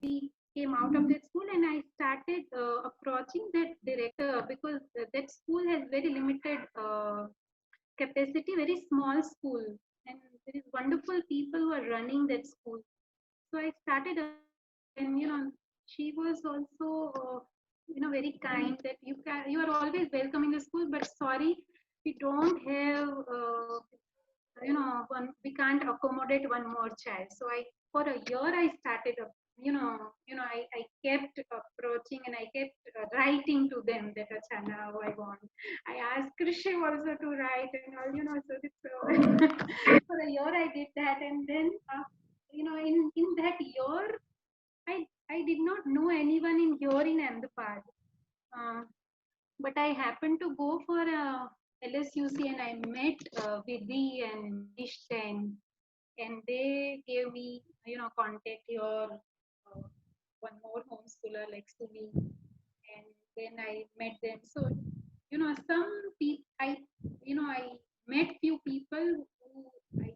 we came out of that school, and I started approaching that director, because that school has very limited capacity, very small school, and there is wonderful people who are running that school. So I started approaching her, and she was also very kind, that you are always welcome in the school, but sorry, we don't have we can't accommodate one more child. So I, for a year, I started I kept approaching, and I kept writing to them that acha, now I want. I asked Krishiv also to write and all, so it's, for a year I did that. And then in that year, I did not know anyone in here in Ahmedabad. uh, but I happened to go for a LSUC, and I met Vidhi and Manish, and they gave me, contact your one more homeschooler like Sumi, and then I met them. So, some people, I met few people who I.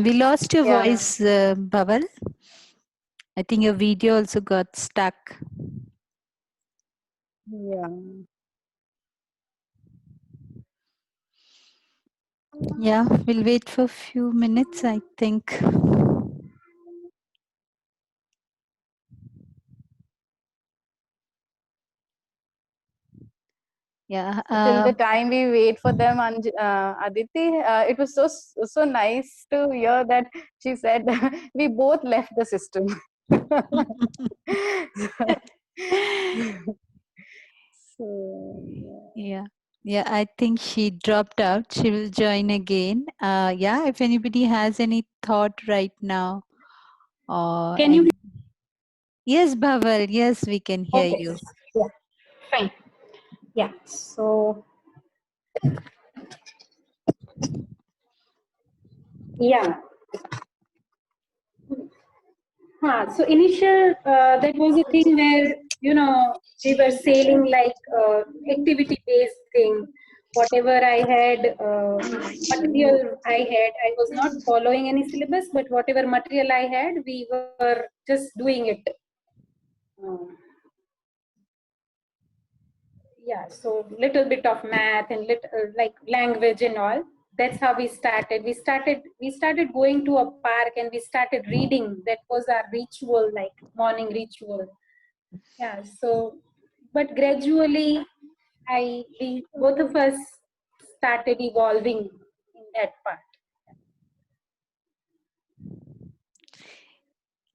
We lost your Yeah. voice, Bhaval. I think your video also got stuck. Yeah. Yeah, we'll wait for a few minutes, I think. Yeah. Till the time we wait for them, Aditi, it was so nice to hear that she said we both left the system. So, Yeah. Yeah, I think she dropped out. She will join again. Yeah, if anybody has any thought right now. Can you? Yes, Bhaval. Yes, we can hear Okay. you. Yeah. Fine. Yeah. So. Yeah. So initial, that was a thing where, we were sailing like activity based thing. Whatever I had, material I was not following any syllabus, but whatever material I had, we were just doing it. Yeah, so little bit of math and like language and all. That's how we started. We started going to a park, and we started reading. That was our ritual, like morning ritual. Yeah, so but gradually we both of us started evolving in that part.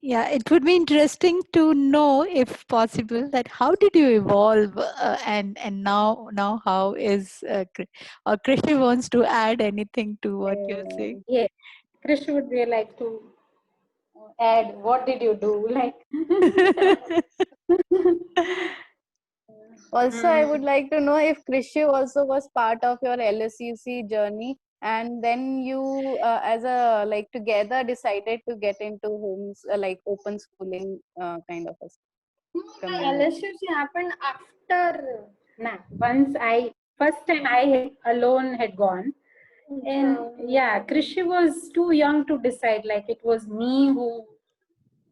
Yeah, it would be interesting to know, if possible, that how did you evolve, and now how is or Krishi wants to add anything to what you're saying. Yeah, Krish, would you like to add, what did you do? Like also, I would like to know if Krishiv also was part of your LSUC journey, and then you, as a like together, decided to get into homes like open schooling kind of a community. LSUC happened after. Nah, once first time I alone had gone, and yeah, Krishi was too young to decide. Like it was me who,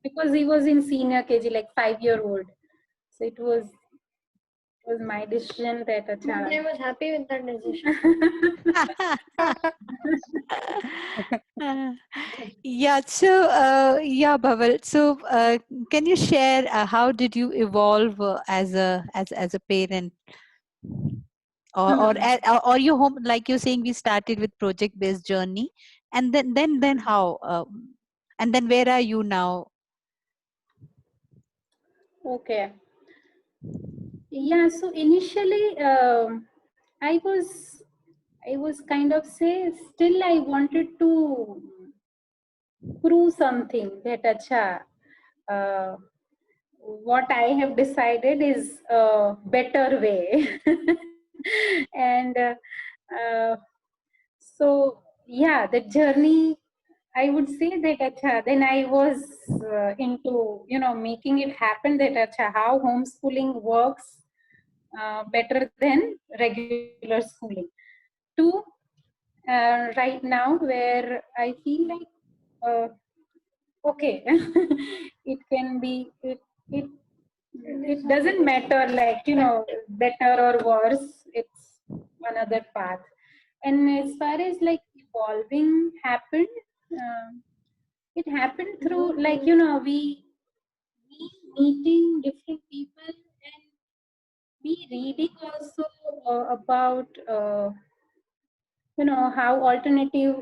because he was in senior KG, like 5-year-old. So it was my decision that I was happy with that decision. Yeah, so yeah, Bhaval. So can you share how did you evolve as a parent, or you home, like you're saying we started with project based journey, and then how, and then where are you now? Okay. Yeah, so initially I was kind of say, still I wanted to prove something that acha, what I have decided is a better way. And so yeah, the journey, I would say that acha, then I was into making it happen, that acha, how homeschooling works better than regular schooling. Two, right now where I feel like okay, it can be it doesn't matter, like, you know, better or worse, it's another path. And as far as like evolving happened, it happened through, like, you know, we meeting different people and we reading also about you know, how alternative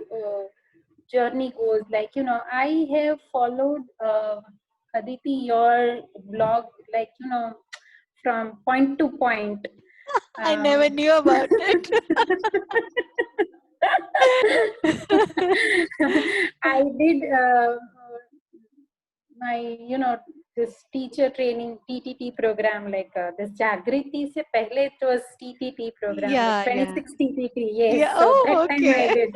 journey goes. Like, you know, I have followed Aditi, your blog, like, you know, from point to point. I never knew about it. I did my, you know, this teacher training TTT program, like this Jagriti se pehle it was TTT program, Yeah, like yeah. 26 TTT. Yes, Yeah. so Oh, that time I okay. did.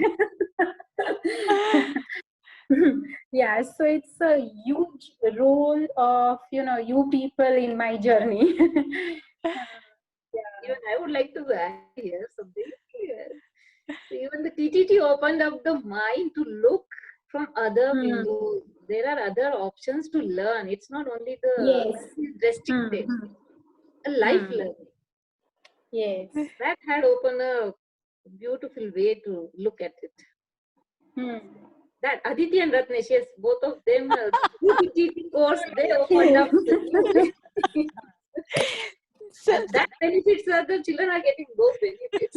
Yeah, so it's a huge role of, you know, you people in my journey. Even I would like to add here something. Yes. So even the TTT opened up the mind to look from other windows. There are other options to learn. It's not only the Yes. restricted, a life learning. Yes. That had opened a beautiful way to look at it. That Aditi and Ratnesh, yes, both of them, TTT course, they opened up the new way. So, And that benefits are the children are getting those benefits.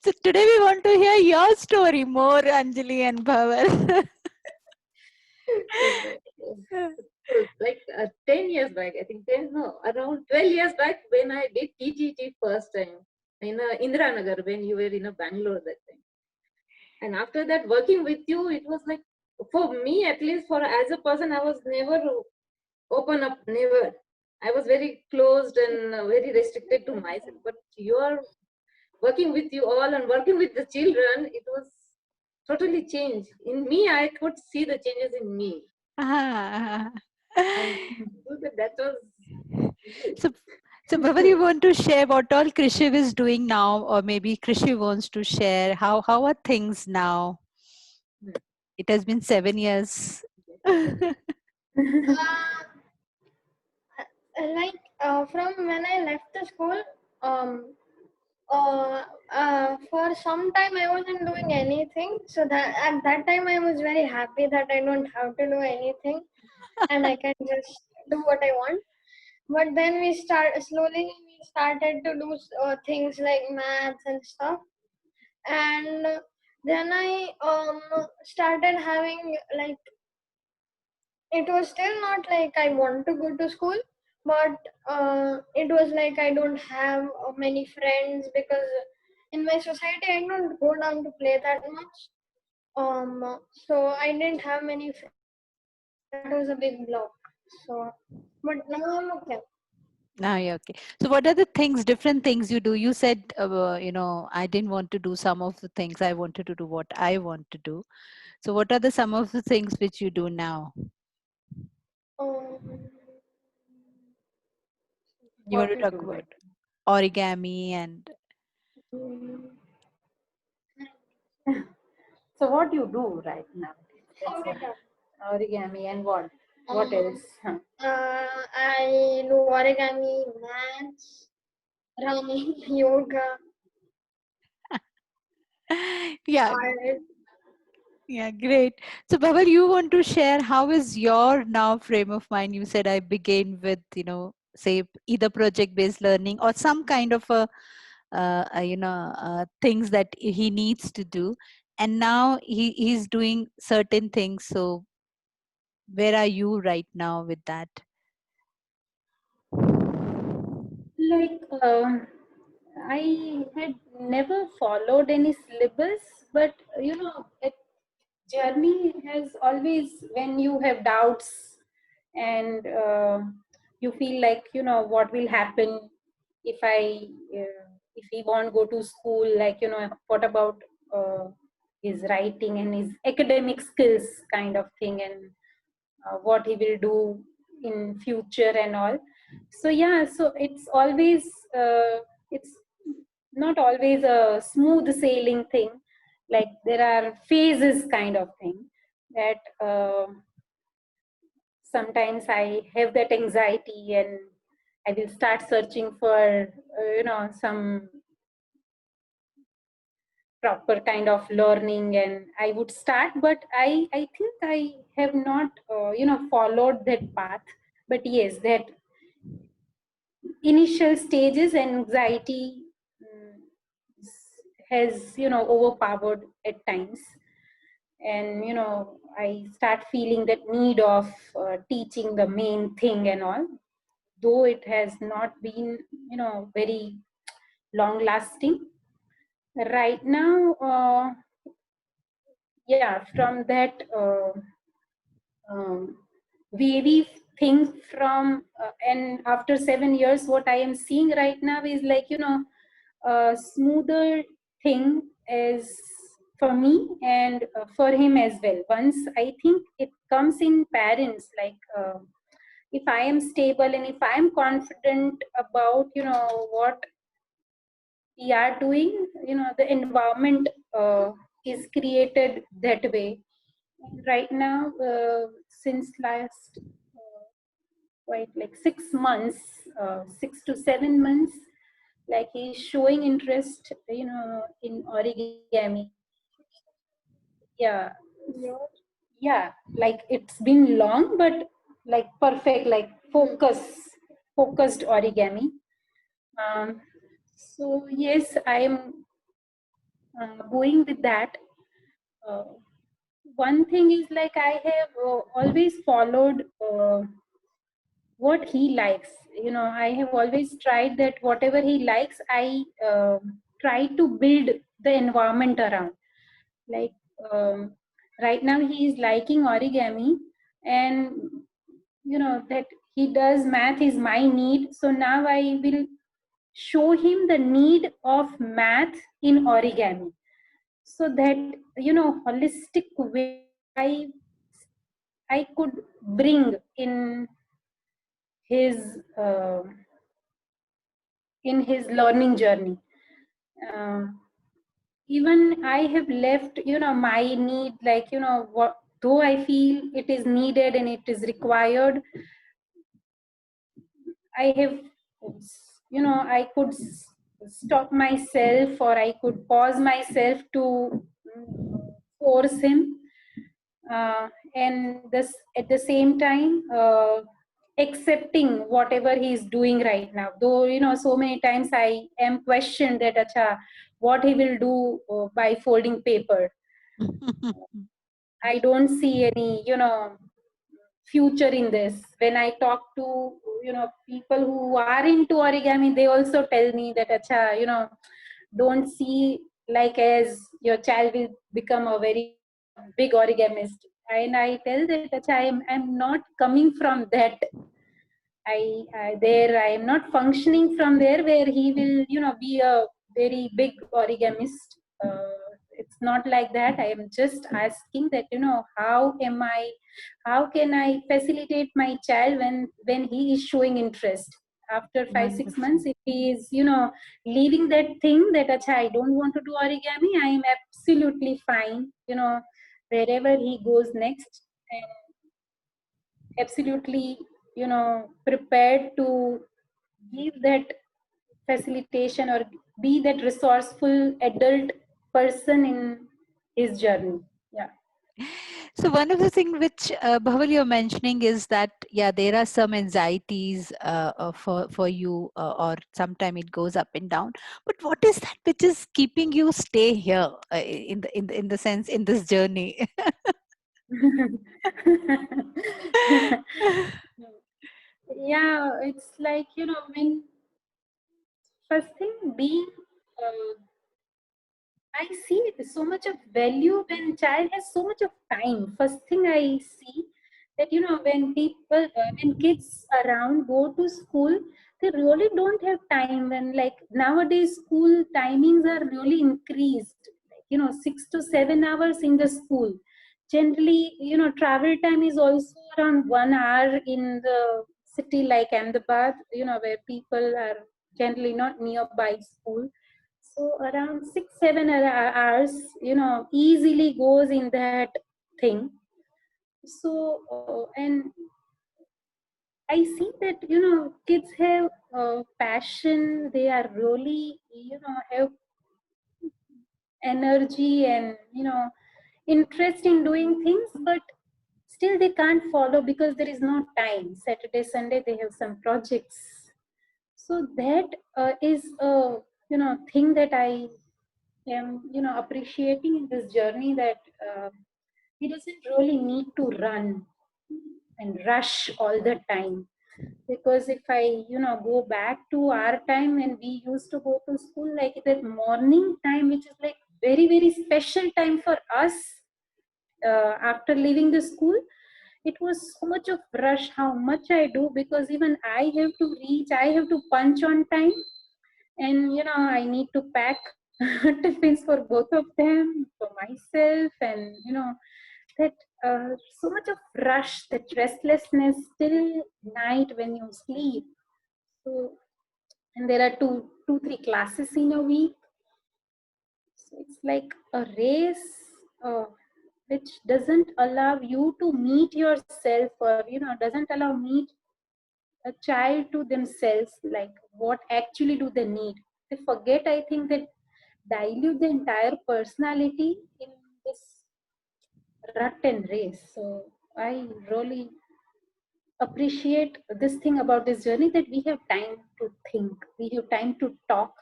so today we want to hear your story more, Anjali and Bhaval. Like 10 years back, I think around 12 years back when I did TGT first time in Indira Nagar, when you were in Bangalore that time. And after that, working with you, it was like, for me at least, for as a person, I was never open up, never. I was very closed and very restricted to myself. But you're working with you all and working with the children, it was totally changed. In me, I could see the changes in me. Ah. And that was So Bhaval, you want to share what all Krishiv is doing now, or maybe Krishiv wants to share how are things now? It has been 7 years. From when I left the school, for some time I wasn't doing anything. So that at that time I was very happy that I don't have to do anything and I can just do what I want. But then we slowly started to do things like maths and stuff, and then I started having like, it was still not like I want to go to school, but it was like I don't have many friends because in my society I don't go down to play that much. So I didn't have many friends. That was a big block. So, but now I'm okay. Now you're okay. So what are the different things you do? You said, I didn't want to do some of the things. I wanted to do what I want to do. So what are some of the things which you do now? You want to talk about origami and... So what do you do right now? Origami and what? What else? I do origami, maths, running, yoga. Yeah. Yeah, great. So Bhaval, you want to share how is your now frame of mind? You said I begin with, say either project-based learning or some kind of things that he needs to do. And now he's doing certain things. So where are you right now with that? Like, I had never followed any syllabus, but you know, it journey has always, when you have doubts and you feel like, you know, what will happen if if he won't go to school, like, you know, what about his writing and his academic skills kind of thing, and what he will do in future and all. So yeah, so it's always it's not always a smooth sailing thing. like there are phases kind of thing that sometimes I have that anxiety and I will start searching for some proper kind of learning, and I would start, but I think I have not followed that path. But yes, that initial stages anxiety has overpowered at times, and I start feeling that need of teaching the main thing and all, though it has not been very long lasting right now. Yeah, from that wavy thing from and after 7 years, what I am seeing right now is like a smoother thing is for me and for him as well. Once I think it comes in parents, like if I am stable and if I am confident about what we are doing, the environment is created that way. And right now, since last quite like 6 months, 6 to 7 months, like he's showing interest in origami. Yeah, yeah, like it's been long, but like perfect, like focused origami. So yes, I am going with that. uh, One thing is like I have always followed what he likes. I have always tried that whatever he likes, I try to build the environment around. Like right now he is liking origami, and that he does math is my need. So now I will show him the need of math in origami, so that holistic way I could bring his uh, in his learning journey. Uh, Even I have left my need, like what, though I feel it is needed and it is required, I have I could stop myself, or I could pause myself to force him, and this at the same time accepting whatever he is doing right now. Though so many times I am questioned that acha, what he will do by folding paper. I don't see any future in this. When I talk to people who are into origami, they also tell me that acha, don't see like as your child will become a very big origamist. And I tell that acha, I'm not coming from that. I am not functioning from there where he will be a very big origamist. It's not like that. I am just asking that how can I facilitate my child when he is showing interest after 5-6 Wonderful. months. If he is leaving that thing that acha, I don't want to do origami, I am absolutely fine wherever he goes next, and absolutely prepared to give that facilitation or be that resourceful adult person in his journey. Yeah. So one of the things which Bhaval you're mentioning is that yeah, there are some anxieties for you, or sometime it goes up and down. But what is that which is keeping you stay here in the sense in this journey? Yeah, it's like when first thing being I see so much of value when child has so much of time. First thing I see that when people when kids around go to school, they really don't have time. When like nowadays school timings are really increased. Like 6 to 7 hours in the school. Generally, travel time is also around 1 hour in the city like Ahmedabad. Where people are generally not nearby school. So around 6-7 hours, easily goes in that thing. So and I see that kids have passion. They are really have energy and interest in doing things, but still they can't follow because there is no time. Saturday, Sunday they have some projects. So that is a thing that I am appreciating in this journey, that he doesn't really need to run and rush all the time. Because if I go back to our time when we used to go to school, like that morning time, which is like very very special time for us, after leaving the school, it was so much of rush. How much I do, because even I have to reach, I have to punch on time, and I need to pack tiffins for both of them, for myself, and that so much of rush, that restlessness till night when you sleep. So, and there are two, 3 classes in a week. So it's like a race which doesn't allow you to meet yourself, or doesn't allow meet a child to themselves, like what actually do they need. They forget, I think, that dilute the entire personality in this rut and race. So I really appreciate this thing about this journey, that we have time to think, we have time to talk,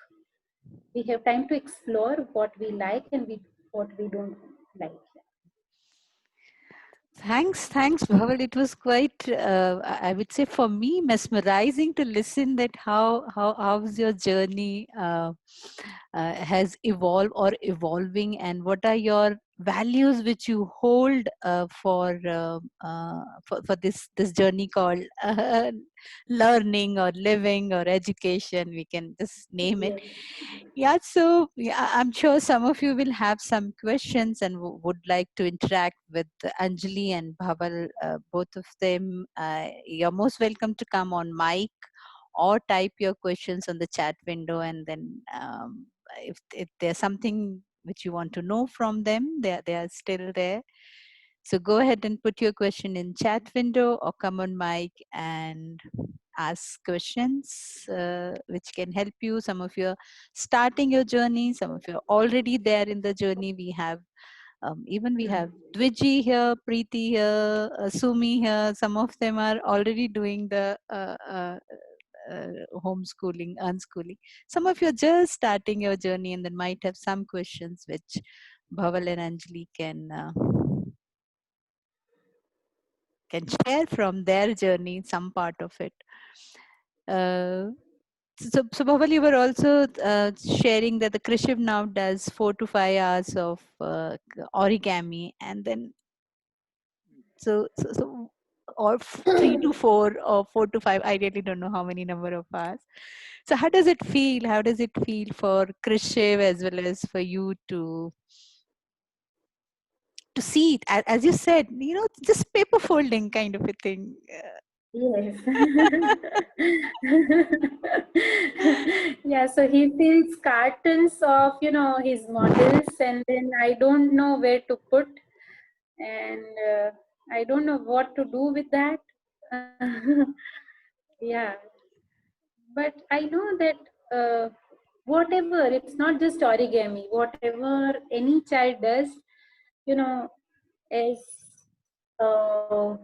we have time to explore what we like and what we don't like. Thanks, Bhaval. It was quite, I would say, for me, mesmerizing to listen that how's your journey has evolved or evolving, and what are your values which you hold for this journey called learning or living or education. We can just name it. Yes. Yeah, so yeah, I'm sure some of you will have some questions and would like to interact with Anjali and Bhaval, both of them. You're most welcome to come on mic or type your questions on the chat window, and then if there's something which you want to know from them, they are still there. So go ahead and put your question in chat window or come on mic and ask questions which can help you. Some of you are starting your journey, some of you are already there in the journey. We have even we have Dwiji here, Preeti here, Sumi here. Some of them are already doing the homeschooling, unschooling. Some of you are just starting your journey and then might have some questions which Bhaval and Anjali can share from their journey, some part of it. So Bhaval, you were also sharing that the Krishiv now does 4 to 5 hours of origami, and then so or 3 to 4 or 4 to 5. I really don't know how many number of hours. So how does it feel? How does it feel for Krishiv as well as for you to see it, as you said, just paper folding kind of a thing? Yes. Yeah, so he fills cartons of, his models, and then I don't know where to put, and I don't know what to do with that. Yeah, but I know that whatever, it's not just origami, whatever any child does, as uh,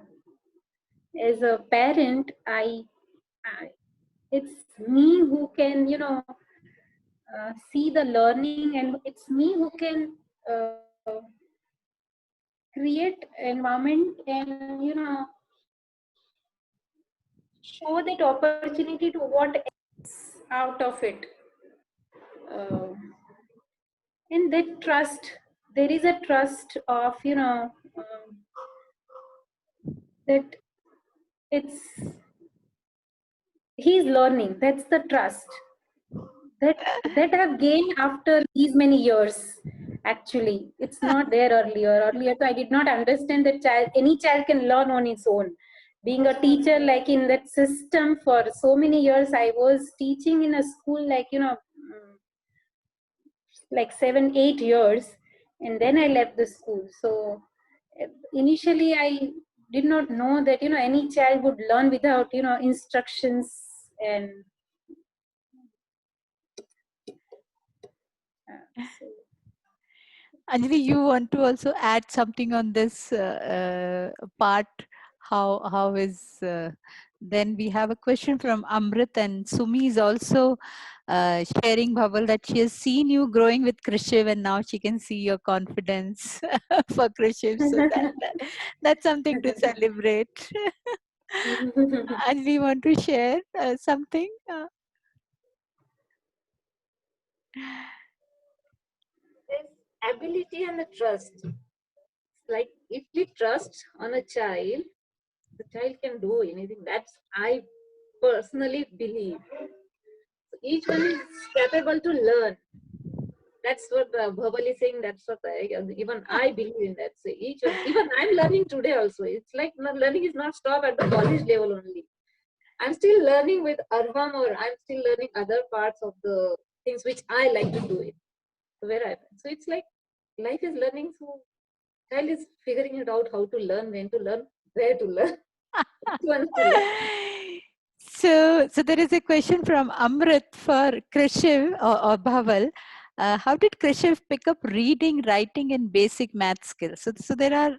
as a parent, I it's me who can see the learning, and it's me who can create environment and show that opportunity to what else out of it. uh, and that trust, there is a trust of that it's he's learning. That's the trust that I've gained after these many years. Actually, it's not there earlier. Earlier, so I did not understand that any child can learn on its own. Being a teacher, like in that system for so many years, I was teaching in a school, like like 7-8 years, and then I left the school. So initially I did not know that any child would learn without instructions. And so Anjali, you want to also add something on this part? How is then we have a question from Amrit, and Sumi is also sharing, Bhaval, that she has seen you growing with Krishiv and now she can see your confidence for Krishiv. So that's something to celebrate. Anjali, want to share something? There's ability and the trust. Like if we trust on a child, the child can do anything. That's I personally believe. So each one is capable to learn. That's what Bhaval is saying. That's what even I believe in that. So each one, even I'm learning today also. It's like learning is not stop at the college level only. I'm still learning with Arham, or I'm still learning other parts of the things which I like to do it. So where I so it's like life is learning. So child is figuring it out how to learn, when to learn, where to learn, which one to learn. So there is a question from Amrit for Krishiv or Bhaval. How did Krishiv pick up reading, writing, and basic math skills? So there are.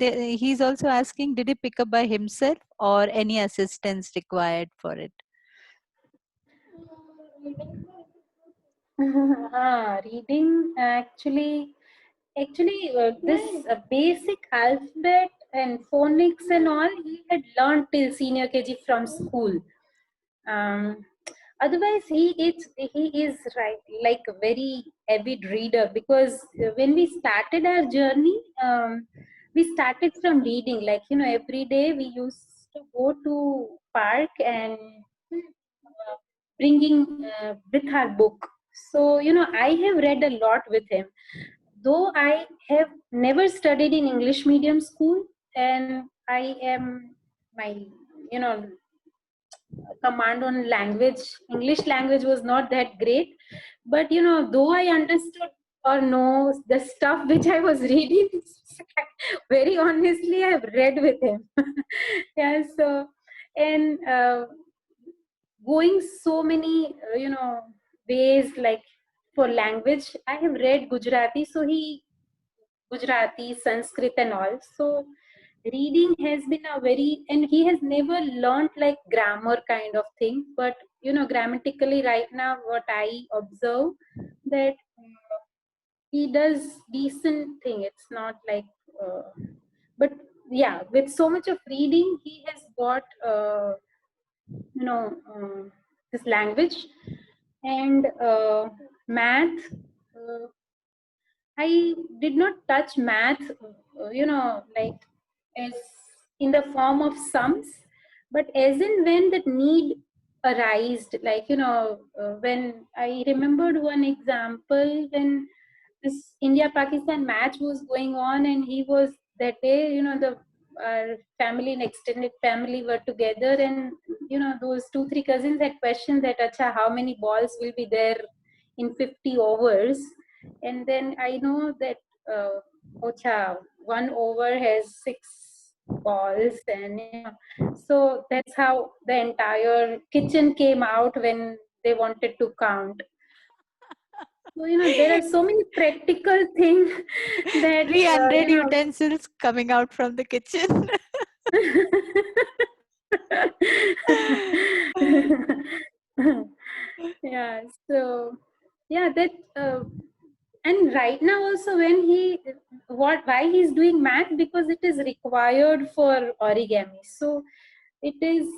He's also asking, did he pick up by himself or any assistance required for it? reading actually this basic alphabet and phonics and all he had learned till senior KG from school. Otherwise he is right, like a very avid reader, because when we started our journey, we started from reading, like every day we used to go to park and bringing with our book. So I have read a lot with him, though I have never studied in English medium school, and I am my command on language, English language was not that great, but though I understood or know the stuff which I was reading, very honestly I have read with him. Yeah, so and going so many ways, like for language I have read Gujarati, so he Gujarati, Sanskrit and all. So reading has been a very, and he has never learned like grammar kind of thing, but grammatically right now what I observe, that he does decent thing. It's not like but yeah, with so much of reading he has got this language. And math, I did not touch math, like as in the form of sums, but as in when that need arised, like, when I remembered one example, when this India-Pakistan match was going on, and he was that day, the family and extended family were together, and, those 2-3 cousins had questioned that, Acha, how many balls will be there in 50 overs? And then I know that Ocha, 1 over has 6 balls, and so that's how the entire kitchen came out when they wanted to count. So there are so many practical things that 300 utensils coming out from the kitchen. yeah, so yeah, that and right now also, when why he's doing math, because it is required for origami. So it is,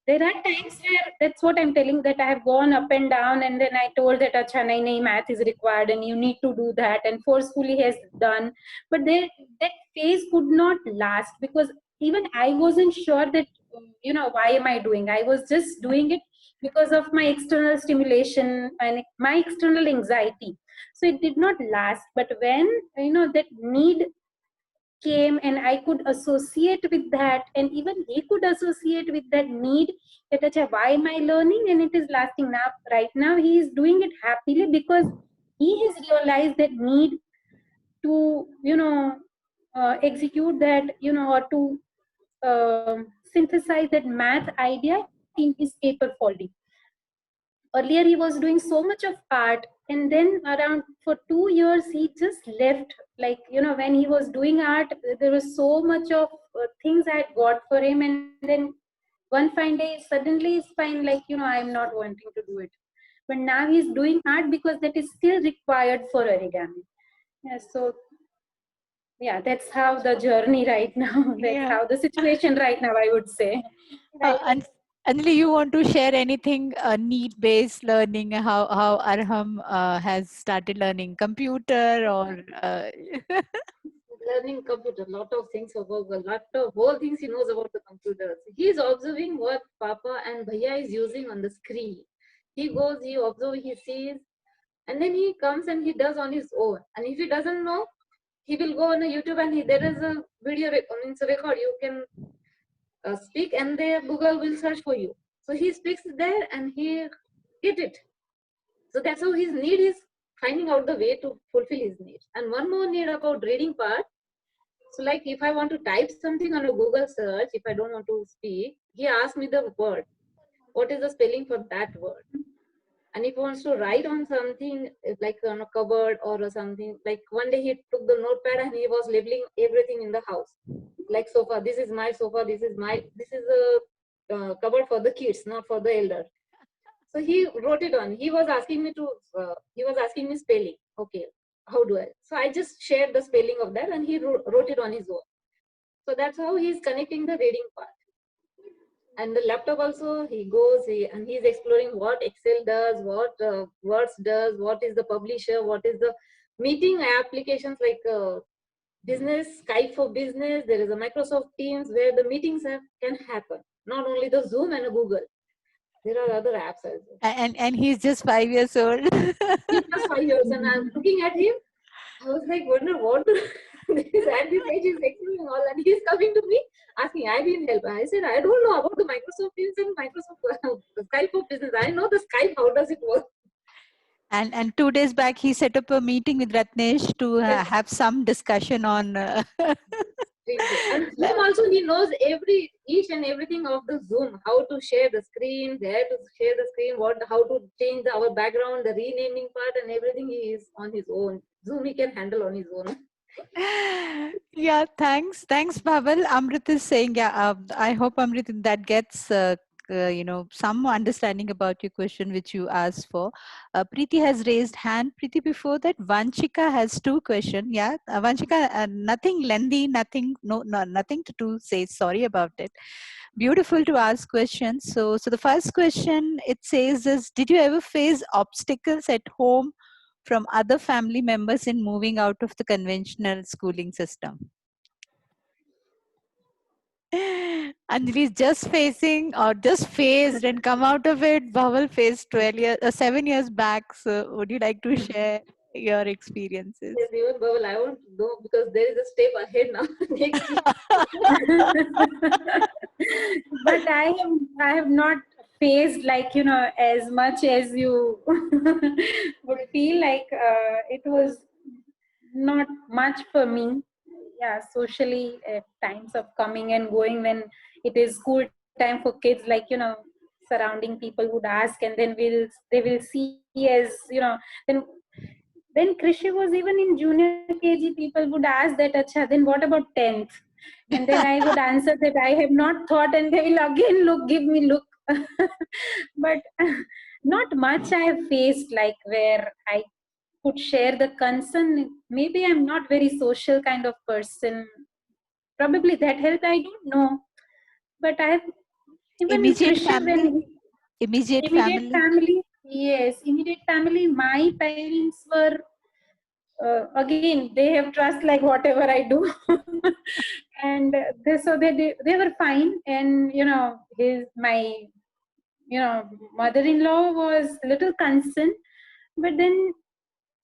there are times where, that's what I'm telling, that I have gone up and down, and then I told that, acha, nahi, math is required and you need to do that, and forcefully has done. But that phase could not last, because even I wasn't sure that, why am I doing? I was just doing it because of my external stimulation and my external anxiety. So it did not last. But when, that need came and I could associate with that, and even he could associate with that need that acha, why am I learning, and it is lasting. Now right now he is doing it happily because he has realized that need to execute that, or to synthesize that math idea in his paper folding. Earlier he was doing so much of art, and then around for 2 years he just left. Like, when he was doing art, there was so much of things I had got for him, and then one fine day suddenly he's fine, like, I'm not wanting to do it. But now he's doing art because that is still required for origami. Yeah, so yeah, that's how the journey right now. That's Yeah. how the situation right now, I would say. Right. Anjali, you want to share anything need-based learning? How Arham has started learning computer or Learning computer, lot of things about a lot of whole things he knows about the computers. He is observing what Papa and Bhaiya is using on the screen. He goes, he observes, he sees, and then he comes and he does on his own. And if he doesn't know, he will go on a YouTube and there is a video means a record. You can speak and the Google will search for you. So he speaks there and he get it. So that's how his need is finding out the way to fulfill his needs. And one more need about reading part. So like if I want to type something on a Google search, if I don't want to speak, he asks me the word. What is the spelling for that word? And if he wants to write on something like on a cupboard or something, like one day he took the notepad and he was labeling everything in the house. Like sofa, this is my sofa, this is a cupboard for the kids, not for the elder. So he wrote it on. He was asking me spelling. Okay, how do I? So I just shared the spelling of that and he wrote it on his own. So that's how he's connecting the reading part. And the laptop also, he goes and he's exploring what Excel does, what Words does, what is the publisher, what is the meeting applications like business, Skype for business. There is a Microsoft Teams where the meetings can happen. Not only the Zoom and a Google. There are other apps as well. and he's just 5 years old. He's just 5 years, and I'm looking at him. I was like, wonder what this at this age is exploring all, and he's coming to me asking, I need help. I said, I don't know about the Microsoft Teams and Microsoft Skype for business. I know the Skype. How does it work? And 2 days back, he set up a meeting with Ratnesh to Yes. have some discussion on. And Zoom also, he knows each and everything of the Zoom, how to share the screen, where to share the screen, how to change our background, the renaming part and everything. He is on his own. Zoom he can handle on his own. Yeah, thanks, Bhaval. Amrit is saying, yeah, I hope Amrit that gets some understanding about your question which you asked for. Preeti has raised hand. Preeti, before that, Vanchika has 2 questions. Yeah, Vanchika, nothing lengthy, nothing to do. Say sorry about it. Beautiful to ask questions. So the first question it says is, did you ever face obstacles at home from other family members in moving out of the conventional schooling system? Anjali is just facing or just faced and come out of it. Bhaval faced 7 years back. So would you like to share your experiences? Yes, even Bubble, I want to know because there is a step ahead now. Next year. But I have not faced, like, as much as you would feel like. It was not much for me. Yeah, socially, at times of coming and going, when it is school time for kids, like, surrounding people would ask, and then they will see as, then Krishiv was even in junior KG. People would ask that, acha, then what about 10th? And then I would answer that I have not thought, and they will again give me look. But not much I have faced, like, where I could share the concern. Maybe I'm not very social kind of person. Probably that helped, I don't know. But I have, even Immediate Krishiv, family? when Immediate immediate family? family, yes, immediate family, my parents were, again, they have trust like whatever I do. And they were fine. And my mother-in-law was little concerned, but then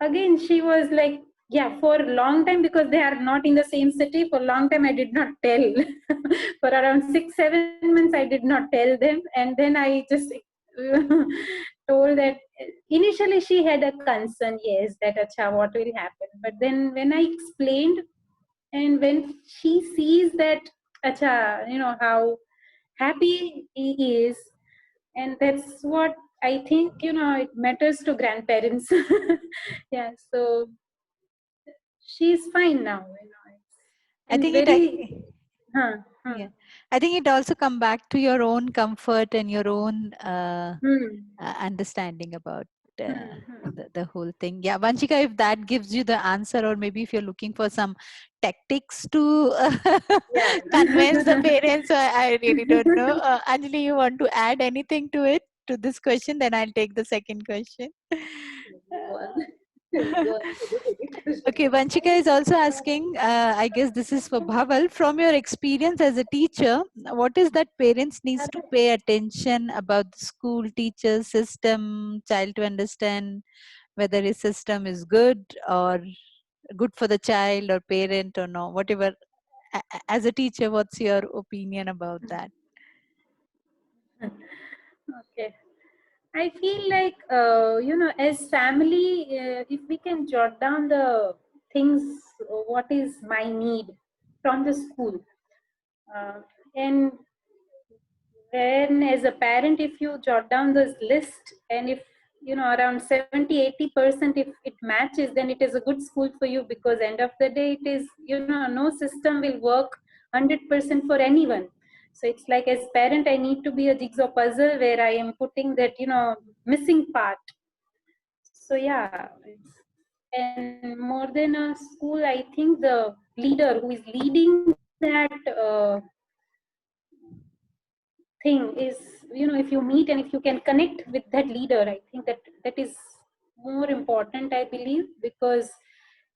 again she was like, yeah, for a long time, because they are not in the same city, for a long time I did not tell. For around 6-7 months I did not tell them, and then I just told that. Initially she had a concern, yes, that acha, what will happen, but then when I explained, and when she sees that acha, how happy he is, and that's what I think, it matters to grandparents. Yeah, so she's fine now, I and think it, very, huh, huh, yeah, I think it also come back to your own comfort and your own hmm, understanding about hmm, hmm. the whole thing. Yeah, Vanchika, if that gives you the answer, or maybe if you're looking for some tactics to Yeah. convince the parents, I really don't know. Anjali, you want to add anything to it, to this question? Then I'll take the second question. Go on. Go on to the second question. Okay, Vanchika is also asking, I guess this is for Bhaval, from your experience as a teacher, what is that parents needs to pay attention about the school teacher system, child, to understand whether his system is good or good for the child or parent or no, whatever. As a teacher, what's your opinion about that? Okay. I feel like, as family, if we can jot down the things, what is my need from the school. Uh, and then as a parent, if you jot down this list, and if, around 70-80%, if it matches, then it is a good school for you, because end of the day, it is, no system will work 100% for anyone. So it's like, as parent, I need to be a jigsaw puzzle where I am putting that, missing part. So yeah, and more than a school, I think the leader who is leading that thing is, if you meet and if you can connect with that leader, I think that is more important, I believe, because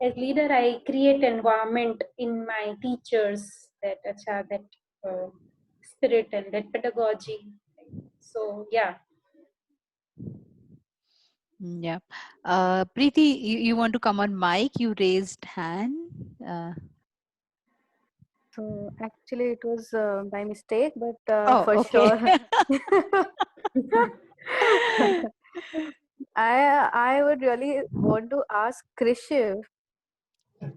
as leader I create environment in my teachers, that that spirit and that pedagogy. So yeah. Yeah. Preeti, you want to come on mic? You raised hand. So actually, it was by mistake, but Oh, for okay. sure, I would really want to ask Krishiv.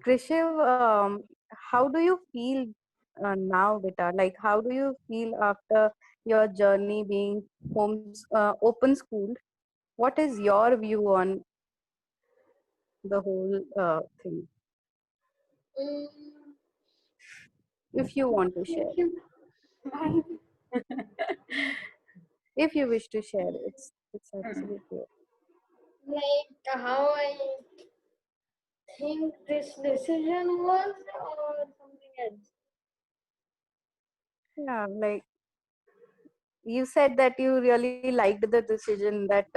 Krishiv, how do you feel now, beta? Like, how do you feel after your journey being open schooled? What is your view on the whole thing? Mm, If you want to thank share, you. if you wish to share, it's Hmm. absolutely okay. Like how I think this decision was, or something else. Yeah, like you said that you really liked the decision that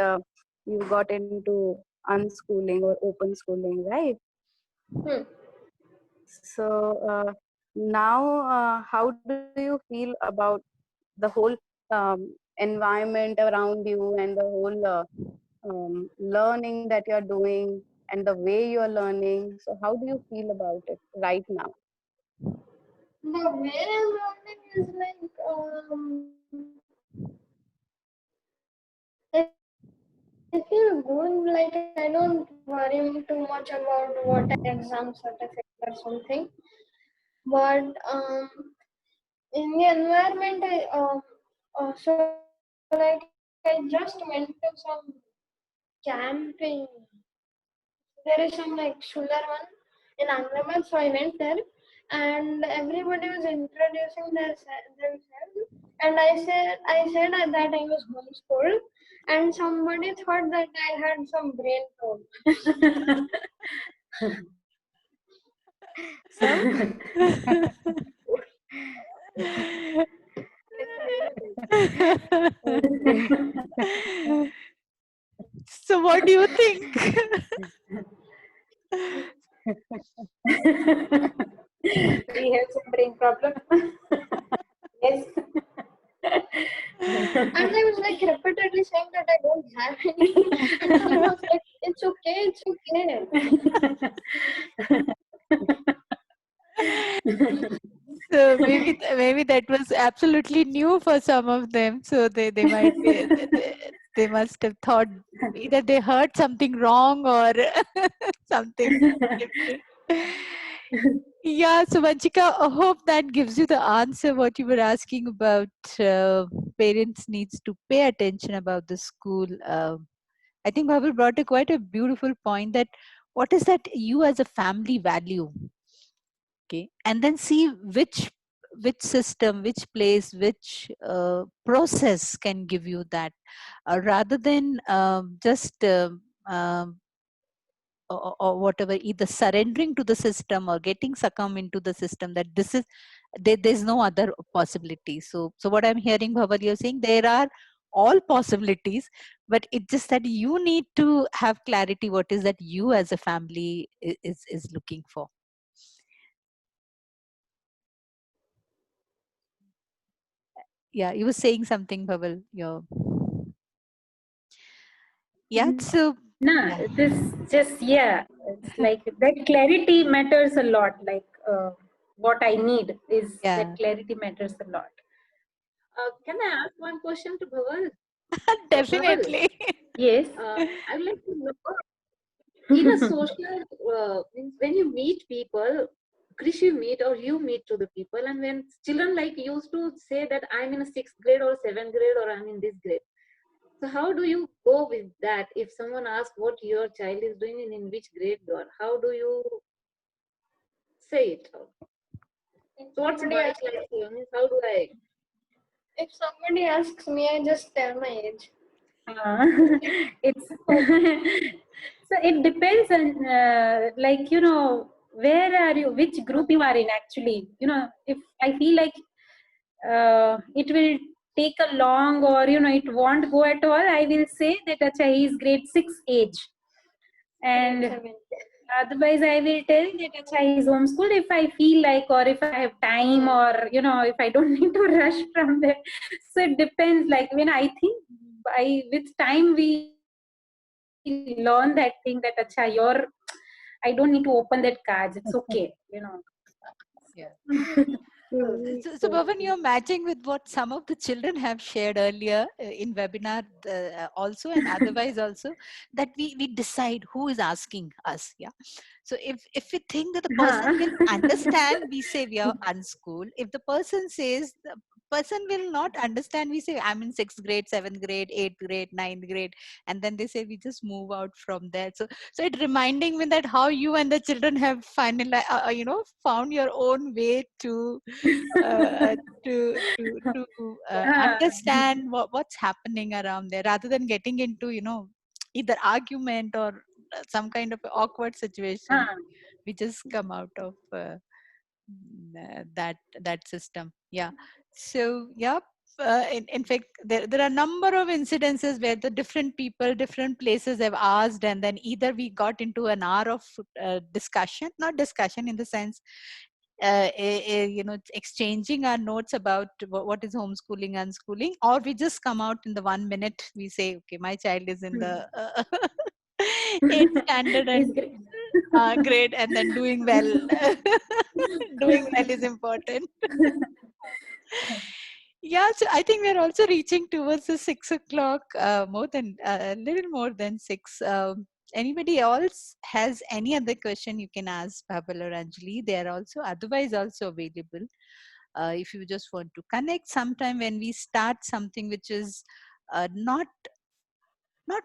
you got into unschooling or open schooling, right? Hmm. So now, how do you feel about the whole environment around you and the whole learning that you're doing and the way you're learning? So how do you feel about it right now? The way I'm learning is like I feel good. Like I don't worry too much about what exam certificate or something. But in the environment, so like I just went to some camping. There is some like Schuler one in Ahmedabad, so I went there, and everybody was introducing themselves, and I said at that I was homeschooled, and somebody thought that I had some brain problem. Some okay. So, what do you think? We have some brain problem. Yes. And I was like repeatedly saying that I don't have any, and he was like, "It's okay, it's okay." So maybe that was absolutely new for some of them. So they might be they must have thought either they heard something wrong or something different. Yeah, so Vanchika, I hope that gives you the answer what you were asking about. Parents needs to pay attention about the school. I think Bhavel brought a quite a beautiful point that what is that you as a family value, okay, and then see which system, which place, which process can give you that, rather than just or whatever, either surrendering to the system or getting succumb into the system, that this is there's no other possibility. So what I'm hearing, Bhaval, you're saying there are all possibilities, but it's just that you need to have clarity what is that you as a family is looking for. Yeah, you were saying something, Bhaval. Yeah, so Nah, yeah, this just, yeah, it's like that clarity matters a lot. Like what I need is that yeah. clarity matters a lot. Can I ask one question to Bhaval? Bhaval, Definitely. Yes. I'd like to know, in a social, means when you meet people, Krishiv meet or you meet to the people, and when children like used to say that I'm in a sixth grade or seventh grade or I'm in this grade. So how do you go with that? If someone asks what your child is doing and in which grade you are, how do you say it? If So what's somebody my asks, class here? Means how do I? if somebody asks me, I just tell my age. It's so it depends on like, you know, where are you, which group you are in actually. You know, if I feel like it will take a long, or you know, it won't go at all, I will say that acha, he is grade 6 age. Grade And 7. otherwise I will tell that acha, he is homeschooled if I feel like, or if I have time, or you know, if I don't need to rush from there. So it depends. Like when I think by with time we learn that thing that acha, your I don't need to open that cards, it's okay, you know. Yeah. True, So so Bhavan, true. you're matching with what some of the children have shared earlier in webinar also, and otherwise also, that we decide who is asking us. Yeah. So if we think that the person will understand, we say we are unschooled. If the person says the person will not understand, we say I'm in sixth grade, seventh grade, eighth grade, ninth grade, and then they say we just move out from there. So it reminding me that how you and the children have finally found your own way uh, to understand what's happening around there, rather than getting into either argument or some kind of awkward situation. We just come out of that system. Yeah. So yeah. In fact, there are a number of incidences where the different people, different places have asked, and then either we got into an hour of discussion, not discussion in the sense exchanging our notes about what is homeschooling, unschooling, or we just come out in the 1 minute. We say, okay, my child is in the 8th standard Is and great. grade, and then doing well. Doing well is important. Yeah, so I think we're also reaching towards the 6 o'clock, more than a little more than six. Anybody else has any other question, you can ask Babal or Anjali. They are also otherwise also available. If you just want to connect sometime when we start something which is not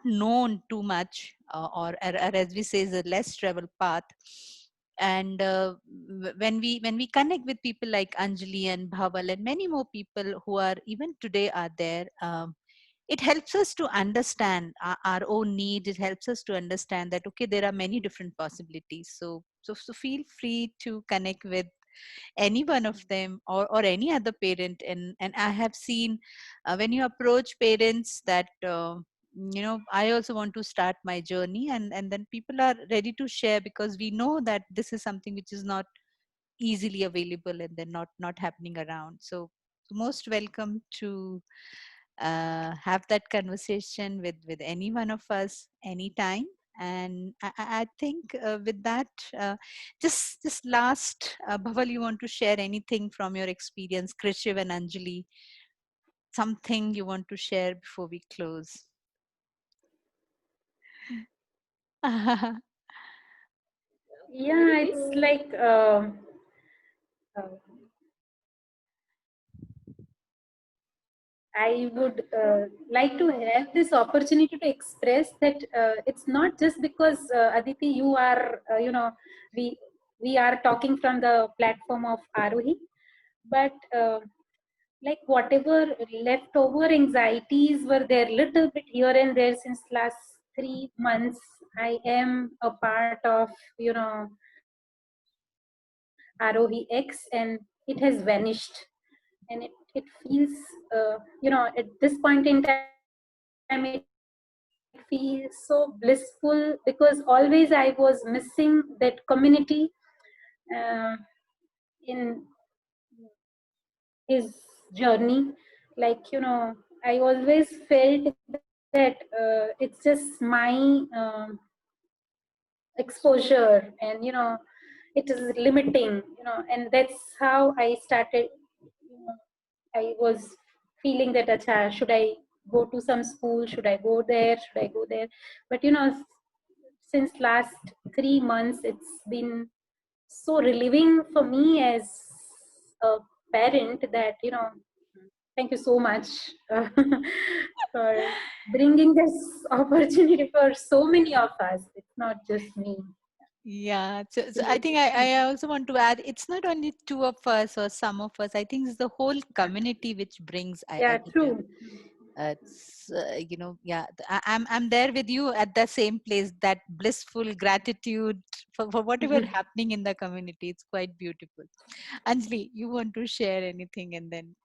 known too much, or as we say, is a less traveled path. And when we connect with people like Anjali and Bhaval and many more people who are even today are there, it helps us to understand our own needs. It helps us to understand that okay, there are many different possibilities. So feel free to connect with any one of them, or any other parent. And I have seen when you approach parents that I also want to start my journey, and then people are ready to share, because we know that this is something which is not easily available, and then not happening around. So most welcome to have that conversation with any one of us anytime. And I think with that, just last, Bhaval, you want to share anything from your experience, Krishiv and Anjali, something you want to share before we close? Yeah, it's like I would like to have this opportunity to express that it's not just because Aditi, you are, we we are talking from the platform of Arohi, but like whatever leftover anxieties were there, little bit here and there since last 3 months, I am a part of, Arohi X, and it has vanished. And it feels at this point in time it feels so blissful because always I was missing that community in his journey. Like, I always felt that it's just my exposure, and it is limiting, and that's how I started. I was feeling that, acha, should I go to some school? Should I go there? Should I go there? But since last 3 months, it's been so relieving for me as a parent that thank you so much for bringing this opportunity for so many of us. It's not just me. Yeah, so I think I also want to add, it's not only two of us or some of us. I think it's the whole community which brings Yeah, together. true. It's yeah, I'm there with you at the same place. That blissful gratitude for whatever happening in the community. It's quite beautiful. Anjali, you want to share anything, and then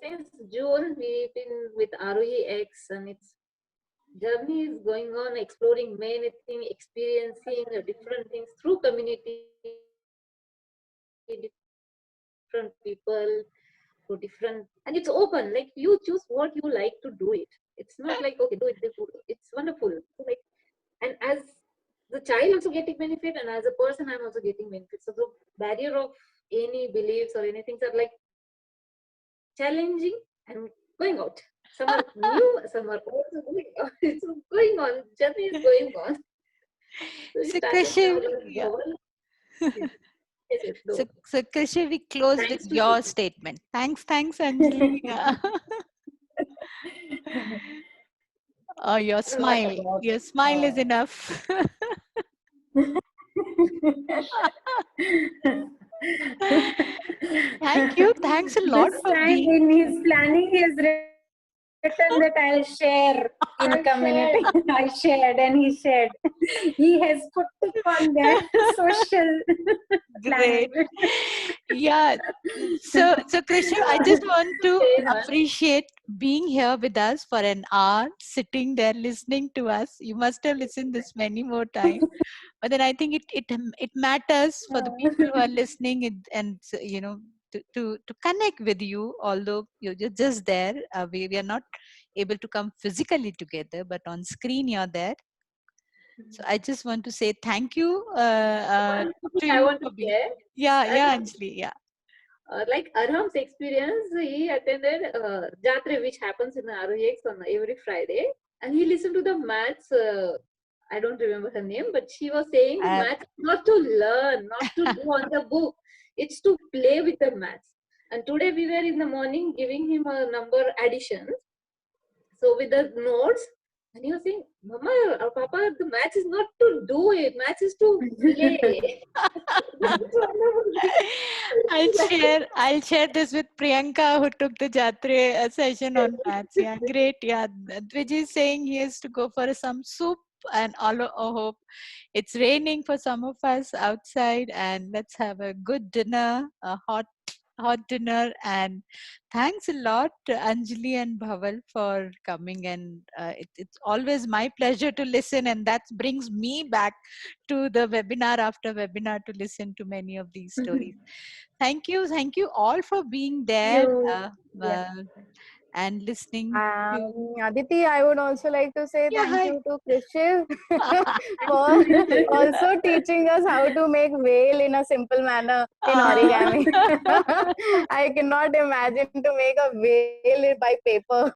Since June, we've been with ROEX, and its journey is going on, exploring many things, experiencing different things through community, different people, to different, and it's open. Like, you choose what you like to do it. It's not like, okay, do it. It's wonderful. So, like, and as the child also getting benefit, and as a person, I'm also getting benefit. So the barrier of any beliefs or anything are like challenging and going out. Some are new, some are also going on. It's going on. Journey is going on. So we so started now Krishiv, with yeah. BHAVAL. Yes, yes, So, no. so Krishiv, we close with Thanks to your Shruti. statement. Thanks, Anjali. Yeah. Oh, your Not smile. about. Your smile is enough. Thank you. Thanks a lot This for time being. in his planning, he has written that I'll share in community. I'll I share. shared and he shared. He has put it on their social planning. Great. Yeah. So Krishiv, I just want to Very much. appreciate being here with us for an hour, sitting there listening to us. You must have listened this many more times. But then I think it matters for the people who are listening, and to connect with you, although you're just there. We are not able to come physically together, but on screen you're there. So I just want to say thank you One to thing I you want to for being. share, as Yeah, Anjali. Yeah. like Arham's experience, he attended Jatre, which happens in ROX on every Friday, and he listened to the maths. I don't remember her name, but she was saying the Uh, maths is not to learn, not to do on the book. It's to play with the maths. And today we were in the morning giving him a number addition. So with the notes, and he was saying, "Mama or Papa, the maths is not to do it. Maths is to play." That's wonderful. I'll share this with Priyanka, who took the Jatre session on maths. Yeah, great. Yeah, Vijay is saying he has to go for some soup, and all hope it's raining for some of us outside, and let's have a good dinner, a hot dinner. And thanks a lot to Anjali and Bhaval for coming, and it's always my pleasure to listen, and that brings me back to the webinar after webinar to listen to many of these stories. Thank you all for being there. You, yeah. and listening to. Aditi, I would also like to say Yeah, thank hi. you to Krishiv for also teaching us how to make whale in a simple manner in origami. I cannot imagine to make a whale by paper.